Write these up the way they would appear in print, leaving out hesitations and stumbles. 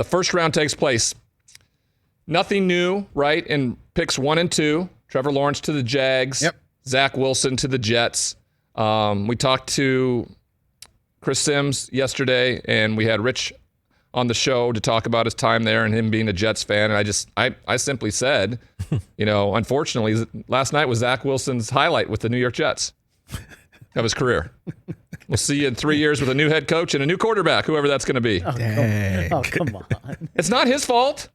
the first round takes place. Nothing new, right? In picks 1 and 2, Trevor Lawrence to the Jags, Zach Wilson to the Jets. We talked to Chris Sims yesterday, and we had Rich on the show to talk about his time there and him being a Jets fan. And I simply said, unfortunately, last night was Zach Wilson's highlight with the New York Jets of his career. We'll see you in 3 years with a new head coach and a new quarterback, whoever that's going to be. Come on. It's not his fault.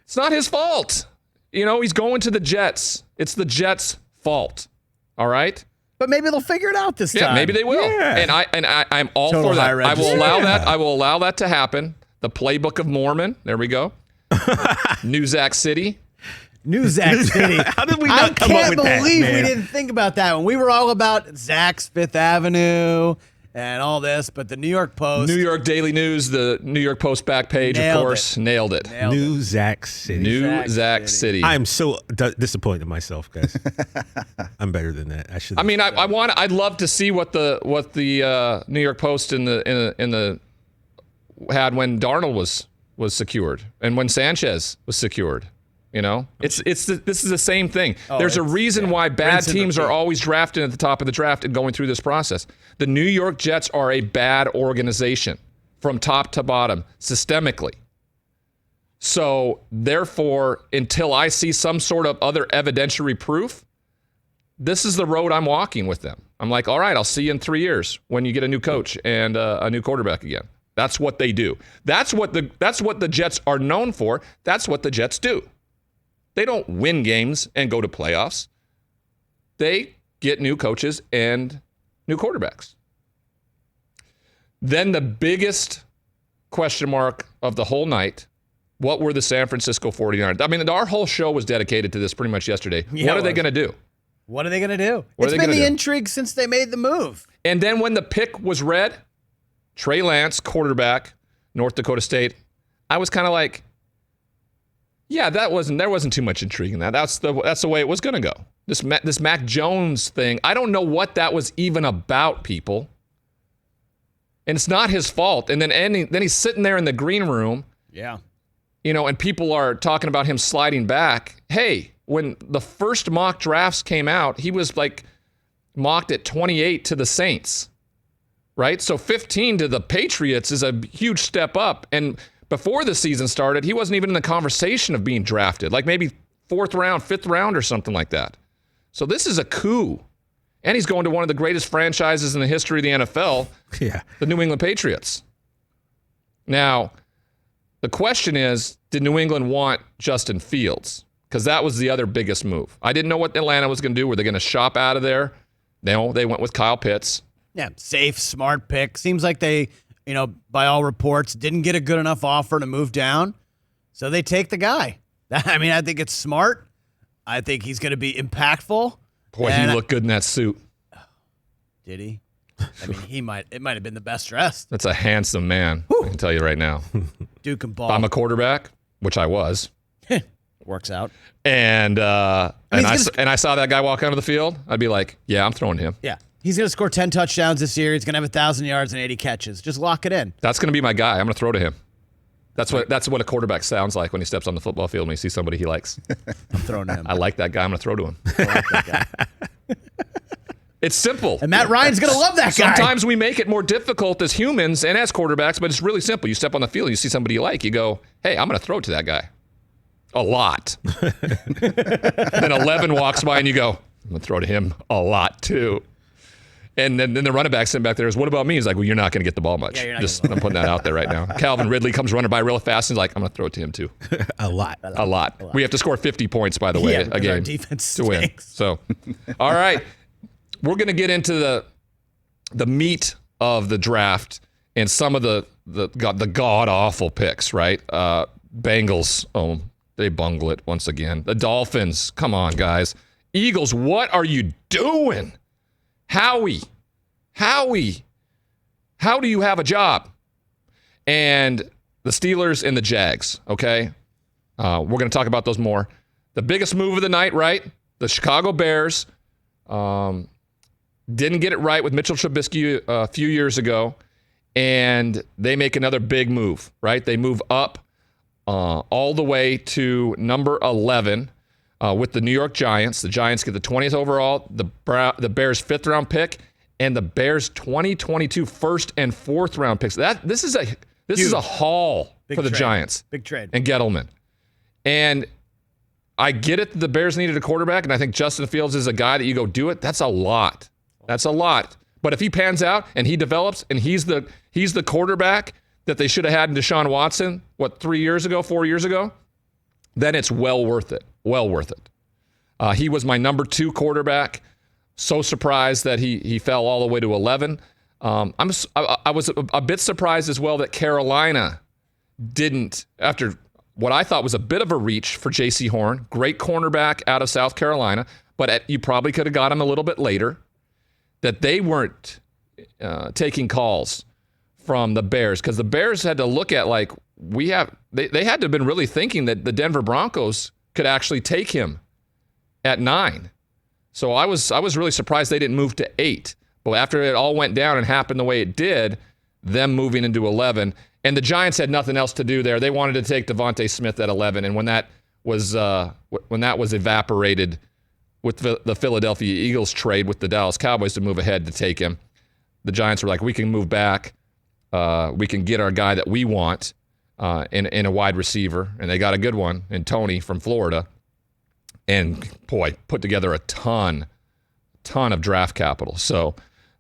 It's not his fault. He's going to the Jets. It's the Jets' fault. All right? But maybe they'll figure it out this time. Yeah, maybe they will. Yeah. And I'm all for that. I will allow that. I will allow that to happen. The playbook of Mormon. There we go. New Zach City. New Zach City. How did we not come up with that? I can't believe we didn't think about that when we were all about Zach's Fifth Avenue and all this, but the New York Post. New York Daily News, the New York Post back page, of course, nailed it. New Zach City. New Zach City. I'm so disappointed in myself, guys. I'm better than that. I'd love to see what the New York Post in the had when Darnold was secured and when Sanchez was secured. This is the same thing. There's a reason why bad teams are always drafted at the top of the draft and going through this process. The New York Jets are a bad organization from top to bottom, systemically. So, therefore, until I see some sort of other evidentiary proof, this is the road I'm walking with them. I'm like, all right, I'll see you in 3 years when you get a new coach and a new quarterback again. That's what they do. That's what the Jets are known for. That's what the Jets do. They don't win games and go to playoffs. They get new coaches and new quarterbacks. Then the biggest question mark of the whole night, what were the San Francisco 49ers? I mean, our whole show was dedicated to this pretty much yesterday. Yeah, what are they going to do? What are they going to do? It's been the intrigue since they made the move. And then when the pick was read, Trey Lance, quarterback, North Dakota State, I was kind of like, yeah, there wasn't too much intrigue in that. That's the way it was going to go. This Mac Jones thing, I don't know what that was even about, people. And it's not his fault. And then he's sitting there in the green room. Yeah. And people are talking about him sliding back. Hey, when the first mock drafts came out, he was like mocked at 28 to the Saints. Right? So 15 to the Patriots is a huge step up. And before the season started, he wasn't even in the conversation of being drafted, like maybe 4th round, 5th round or something like that. So this is a coup. And he's going to one of the greatest franchises in the history of the NFL, the New England Patriots. Now, the question is, did New England want Justin Fields? Because that was the other biggest move. I didn't know what Atlanta was going to do. Were they going to shop out of there? No, they went with Kyle Pitts. Yeah, safe, smart pick. Seems like they, by all reports, didn't get a good enough offer to move down. So they take the guy. I mean, I think it's smart. I think he's going to be impactful. Boy, he looked good in that suit. Did he? I mean, it might have been the best dressed. That's a handsome man, I can tell you right now. Duke and ball. If I'm a quarterback, which I was. Works out. And I saw that guy walk onto the field, I'd be like, yeah, I'm throwing him. Yeah. He's going to score 10 touchdowns this year. He's going to have 1,000 yards and 80 catches. Just lock it in. That's going to be my guy. I'm going to throw to him. That's what a quarterback sounds like when he steps on the football field when he sees somebody he likes. I'm throwing to him. I like that guy. I'm going to throw to him. I like that guy. It's simple. And Matt Ryan's going to love that guy. Sometimes we make it more difficult as humans and as quarterbacks, but it's really simple. You step on the field, you see somebody you like, you go, hey, I'm going to throw to that guy. A lot. Then 11 walks by and you go, I'm going to throw to him a lot too. And then the running back sitting back there is, what about me? He's like, well, you're not going to get the ball much. Yeah, I'm putting that out there right now. Calvin Ridley comes running by real fast and he's like, I'm going to throw it to him too. A lot. We have to score 50 points, by the way, a game to win. So, all right. We're going to get into the meat of the draft and some of the god-awful picks, right? Bengals, they bungle it once again. The Dolphins, come on, guys. Eagles, what are you doing? Howie, how do you have a job? And the Steelers and the Jags, okay? We're going to talk about those more. The biggest move of the night, right? The Chicago Bears didn't get it right with Mitchell Trubisky a few years ago, and they make another big move, right? They move up all the way to number 11 with the New York Giants. The Giants get the 20th overall, the Bears' 5th round pick, and the Bears' 2022 1st and 4th round picks. This is a haul for the Giants. Big trade. And Gettleman. And I get it that the Bears needed a quarterback, and I think Justin Fields is a guy that you go do it. That's a lot. That's a lot. But if he pans out and he develops and he's the quarterback that they should have had in Deshaun Watson, 4 years ago, then it's well worth it. Well worth it. He was my number 2 quarterback. So surprised that he fell all the way to 11. I was a bit surprised as well that Carolina didn't, after what I thought was a bit of a reach for J.C. Horn, great cornerback out of South Carolina, but you probably could have got him a little bit later, that they weren't taking calls from the Bears, because the Bears had to look at, like, they had to have been really thinking that the Denver Broncos could actually take him at 9. So I was really surprised they didn't move to 8. But after it all went down and happened the way it did, them moving into 11, and the Giants had nothing else to do there. They wanted to take Devontae Smith at 11, and when that was evaporated with the Philadelphia Eagles trade with the Dallas Cowboys to move ahead to take him, the Giants were like, we can move back. We can get our guy that we want in a wide receiver, and they got a good one in Tony from Florida. And boy, put together a ton of draft capital. So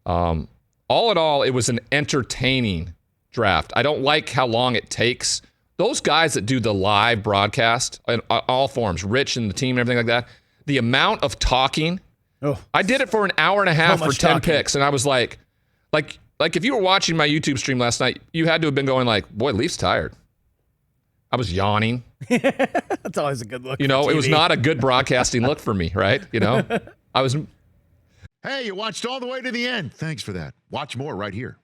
all in all, it was an entertaining draft. I don't like how long it takes. Those guys that do the live broadcast in all forms, Rich and the team and everything like that, the amount of talking. Oh, I did it for an hour and a half for 10 picks, and I was like if you were watching my YouTube stream last night, you had to have been going like, boy, Leaf's tired. I was yawning. That's always a good look. It was not a good broadcasting look for me, right? I was. Hey, you watched all the way to the end. Thanks for that. Watch more right here.